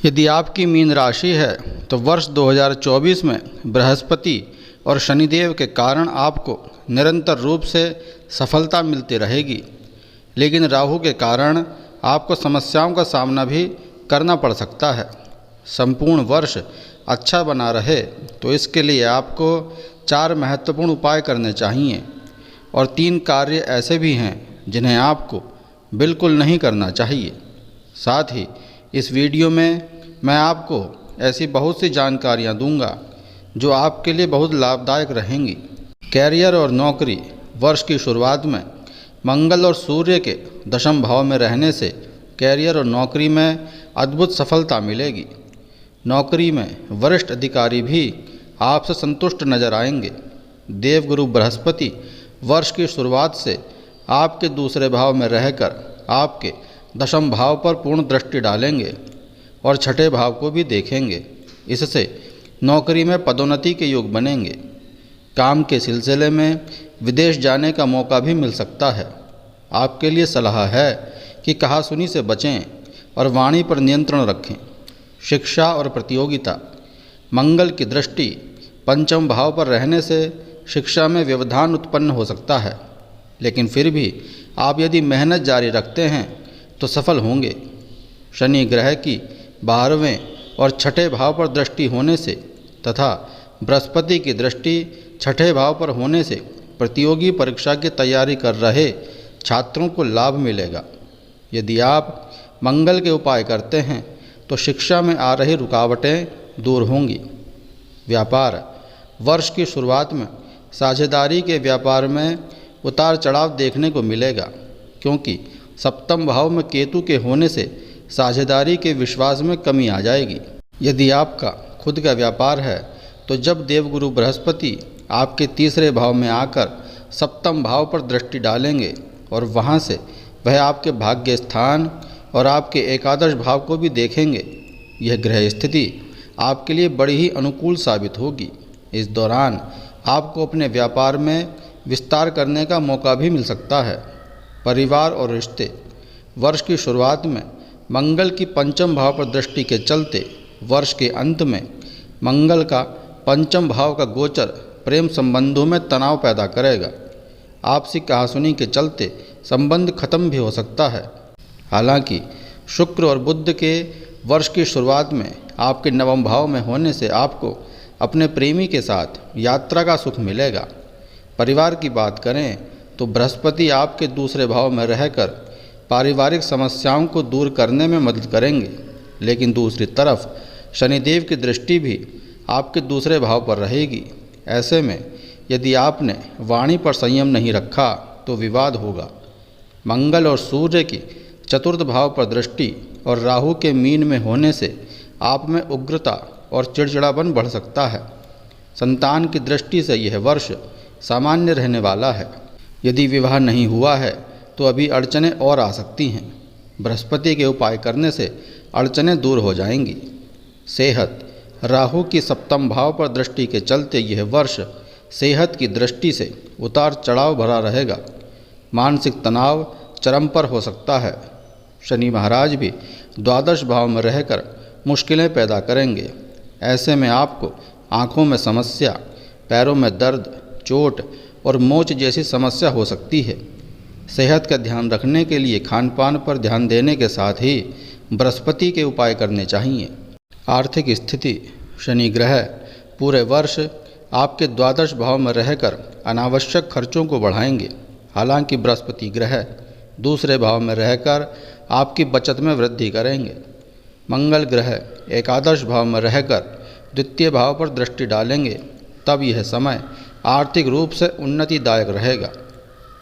यदि आपकी मीन राशि है तो वर्ष 2024 में बृहस्पति और शनिदेव के कारण आपको निरंतर रूप से सफलता मिलती रहेगी, लेकिन राहु के कारण आपको समस्याओं का सामना भी करना पड़ सकता है। संपूर्ण वर्ष अच्छा बना रहे तो इसके लिए आपको 4 महत्वपूर्ण उपाय करने चाहिए और 3 कार्य ऐसे भी हैं जिन्हें आपको बिल्कुल नहीं करना चाहिए। साथ ही इस वीडियो में मैं आपको ऐसी बहुत सी जानकारियां दूंगा जो आपके लिए बहुत लाभदायक रहेंगी। कैरियर और नौकरी। वर्ष की शुरुआत में मंगल और सूर्य के दशम भाव में रहने से कैरियर और नौकरी में अद्भुत सफलता मिलेगी। नौकरी में वरिष्ठ अधिकारी भी आपसे संतुष्ट नजर आएंगे। देवगुरु बृहस्पति वर्ष की शुरुआत से आपके दूसरे भाव में रहकर आपके दशम भाव पर पूर्ण दृष्टि डालेंगे और छठे भाव को भी देखेंगे। इससे नौकरी में पदोन्नति के योग बनेंगे। काम के सिलसिले में विदेश जाने का मौका भी मिल सकता है। आपके लिए सलाह है कि कहासुनी से बचें और वाणी पर नियंत्रण रखें। शिक्षा और प्रतियोगिता। मंगल की दृष्टि पंचम भाव पर रहने से शिक्षा में व्यवधान उत्पन्न हो सकता है, लेकिन फिर भी आप यदि मेहनत जारी रखते हैं तो सफल होंगे। शनि ग्रह की 12वें और छठे भाव पर दृष्टि होने से तथा बृहस्पति की दृष्टि छठे भाव पर होने से प्रतियोगी परीक्षा की तैयारी कर रहे छात्रों को लाभ मिलेगा। यदि आप मंगल के उपाय करते हैं तो शिक्षा में आ रही रुकावटें दूर होंगी। व्यापार। वर्ष की शुरुआत में साझेदारी के व्यापार में उतार चढ़ाव देखने को मिलेगा, क्योंकि सप्तम भाव में केतु के होने से साझेदारी के विश्वास में कमी आ जाएगी। यदि आपका खुद का व्यापार है तो जब देवगुरु बृहस्पति आपके तीसरे भाव में आकर सप्तम भाव पर दृष्टि डालेंगे और वहां से वह आपके भाग्य स्थान और आपके एकादश भाव को भी देखेंगे, यह ग्रह स्थिति आपके लिए बड़ी ही अनुकूल साबित होगी। इस दौरान आपको अपने व्यापार में विस्तार करने का मौका भी मिल सकता है। परिवार और रिश्ते। वर्ष की शुरुआत में मंगल की पंचम भाव पर दृष्टि के चलते वर्ष के अंत में मंगल का पंचम भाव का गोचर प्रेम संबंधों में तनाव पैदा करेगा। आपसी कहासुनी के चलते संबंध खत्म भी हो सकता है। हालांकि शुक्र और बुध के वर्ष की शुरुआत में आपके नवम भाव में होने से आपको अपने प्रेमी के साथ यात्रा का सुख मिलेगा। परिवार की बात करें तो बृहस्पति आपके दूसरे भाव में रहकर पारिवारिक समस्याओं को दूर करने में मदद करेंगे, लेकिन दूसरी तरफ शनिदेव की दृष्टि भी आपके दूसरे भाव पर रहेगी। ऐसे में यदि आपने वाणी पर संयम नहीं रखा तो विवाद होगा। मंगल और सूर्य की चतुर्थ भाव पर दृष्टि और राहु के मीन में होने से आप में उग्रता और चिड़चिड़ापन बढ़ सकता है। संतान की दृष्टि से यह वर्ष सामान्य रहने वाला है। यदि विवाह नहीं हुआ है तो अभी अड़चनें और आ सकती हैं। बृहस्पति के उपाय करने से अड़चनें दूर हो जाएंगी। सेहत। राहु की सप्तम भाव पर दृष्टि के चलते यह वर्ष सेहत की दृष्टि से उतार चढ़ाव भरा रहेगा। मानसिक तनाव चरम पर हो सकता है। शनि महाराज भी द्वादश भाव में रहकर मुश्किलें पैदा करेंगे। ऐसे में आपको आँखों में समस्या, पैरों में दर्द, चोट और मोच जैसी समस्या हो सकती है। सेहत का ध्यान रखने के लिए खान पान पर ध्यान देने के साथ ही बृहस्पति के उपाय करने चाहिए। आर्थिक स्थिति। शनि ग्रह पूरे वर्ष आपके द्वादश भाव में रहकर अनावश्यक खर्चों को बढ़ाएंगे। हालांकि बृहस्पति ग्रह दूसरे भाव में रहकर आपकी बचत में वृद्धि करेंगे। मंगल ग्रह एकादश भाव में रहकर द्वितीय भाव पर दृष्टि डालेंगे, तब यह समय आर्थिक रूप से उन्नतिदायक रहेगा।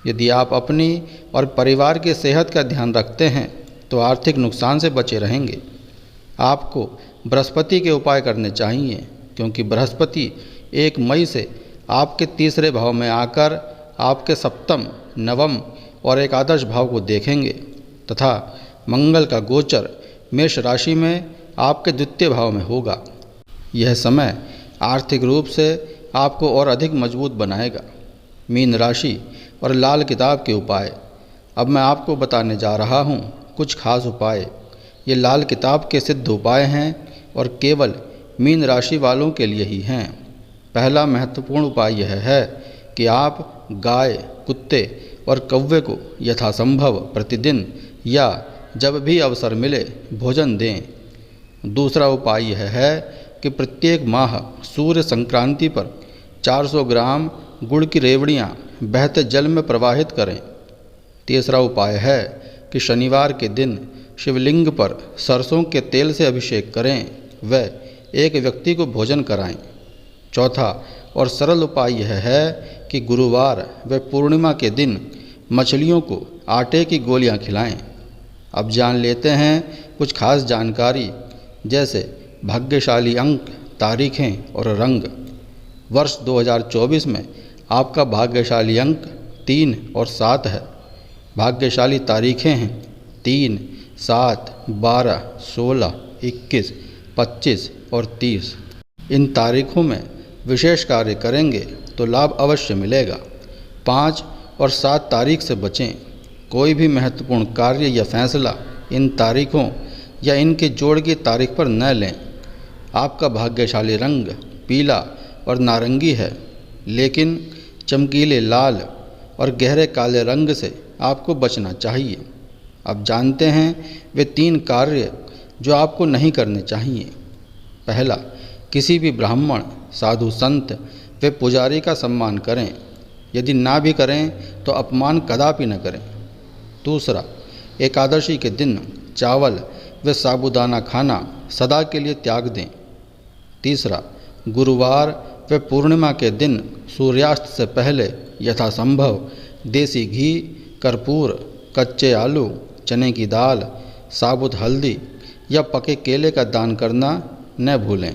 यदि आप अपनी और परिवार की सेहत का ध्यान रखते हैं तो आर्थिक नुकसान से बचे रहेंगे। आपको बृहस्पति के उपाय करने चाहिए, क्योंकि बृहस्पति 1 मई से आपके तीसरे भाव में आकर आपके सप्तम, नवम और एकादश भाव को देखेंगे तथा मंगल का गोचर मेष राशि में आपके द्वितीय भाव में होगा। यह समय आर्थिक रूप से आपको और अधिक मजबूत बनाएगा। मीन राशि और लाल किताब के उपाय। अब मैं आपको बताने जा रहा हूँ कुछ खास उपाय ये लाल किताब के सिद्ध उपाय हैं और केवल मीन राशि वालों के लिए ही हैं। पहला महत्वपूर्ण उपाय यह है कि आप गाय, कुत्ते और कौवे को यथासंभव प्रतिदिन या जब भी अवसर मिले भोजन दें। दूसरा उपाय यह है कि प्रत्येक माह सूर्य संक्रांति पर 400 ग्राम गुड़ की रेवड़ियाँ बहते जल में प्रवाहित करें। तीसरा उपाय है कि शनिवार के दिन शिवलिंग पर सरसों के तेल से अभिषेक करें व एक व्यक्ति को भोजन कराएं। चौथा और सरल उपाय यह है कि गुरुवार व पूर्णिमा के दिन मछलियों को आटे की गोलियां खिलाएं। अब जान लेते हैं कुछ खास जानकारी, जैसे भाग्यशाली अंक, तारीखें और रंग। वर्ष 2024 में आपका भाग्यशाली अंक 3 और 7 है। भाग्यशाली तारीखें हैं 3, 7, 12, 16, 21, 25 और 30। इन तारीखों में विशेष कार्य करेंगे तो लाभ अवश्य मिलेगा। 5 और 7 तारीख से बचें। कोई भी महत्वपूर्ण कार्य या फैसला इन तारीखों या इनके जोड़ की तारीख पर न लें। आपका भाग्यशाली रंग पीला और नारंगी है, लेकिन चमकीले लाल और गहरे काले रंग से आपको बचना चाहिए। अब जानते हैं वे 3 कार्य जो आपको नहीं करने चाहिए। पहला, किसी भी ब्राह्मण, साधु संत व पुजारी का सम्मान करें। यदि ना भी करें तो अपमान कदापि न करें। दूसरा, एकादशी के दिन चावल व साबूदाना खाना सदा के लिए त्याग दें। तीसरा, गुरुवार व पूर्णिमा के दिन सूर्यास्त से पहले यथासंभव देसी घी, कर्पूर, कच्चे आलू, चने की दाल, साबुत हल्दी या पके केले का दान करना न भूलें।